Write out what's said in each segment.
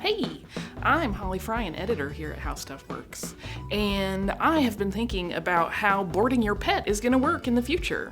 Hey, I'm Holly Fry, an editor here at HowStuffWorks, and I have been thinking about how boarding your pet is going to work in the future.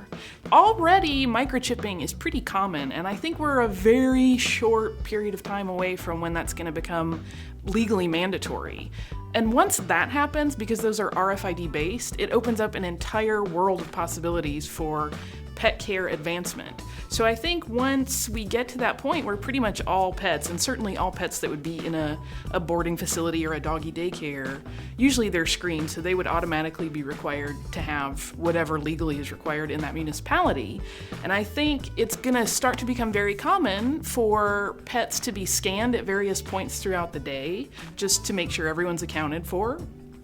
Already, microchipping is pretty common, and I think we're a very short period of time away from when that's going to become legally mandatory. And once that happens, because those are RFID based, it opens up an entire world of possibilities for pet care advancement. So I think once we get to that point where pretty much all pets, and certainly all pets that would be in a boarding facility or a doggy daycare, usually they're screened, so they would automatically be required to have whatever legally is required in that municipality. And I think it's gonna start to become very common for pets to be scanned at various points throughout the day, just to make sure everyone's accounted for.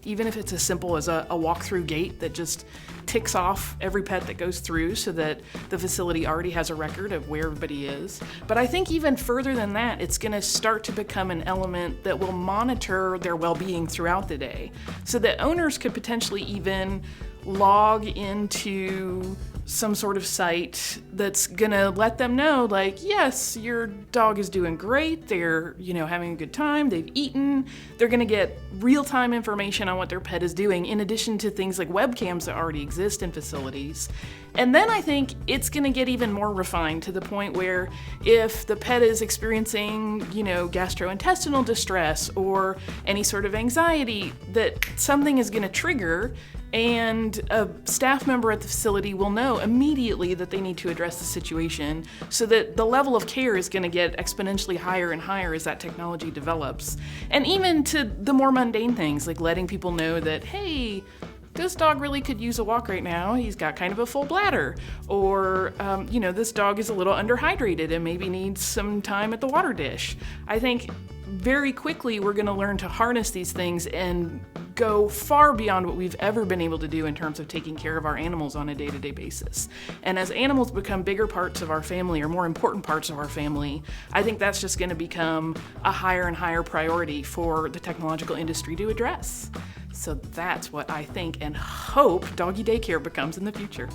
Even if it's as simple as a walk-through gate that just ticks off every pet that goes through so that the facility already has a record of where everybody is. But I think even further than that, it's gonna start to become an element that will monitor their well-being throughout the day, so that owners could potentially even log into some sort of site that's gonna let them know, like, yes, your dog is doing great, they're, having a good time, they've eaten. They're gonna get real-time information on what their pet is doing, in addition to things like webcams that already exist in facilities. And then I think it's gonna get even more refined to the point where if the pet is experiencing, gastrointestinal distress or any sort of anxiety, that something is gonna trigger, and a staff member at the facility will know immediately that they need to address the situation, so that the level of care is going to get exponentially higher and higher as that technology develops. And even to the more mundane things, like letting people know that, hey, this dog really could use a walk right now. He's got kind of a full bladder. Or, this dog is a little underhydrated and maybe needs some time at the water dish. I think very quickly we're going to learn to harness these things and go far beyond what we've ever been able to do in terms of taking care of our animals on a day-to-day basis. And as animals become bigger parts of our family, or more important parts of our family, I think that's just going to become a higher and higher priority for the technological industry to address. So that's what I think and hope doggy daycare becomes in the future.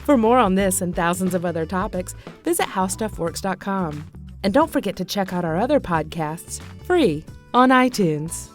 For more on this and thousands of other topics, visit HowStuffWorks.com. And don't forget to check out our other podcasts free on iTunes.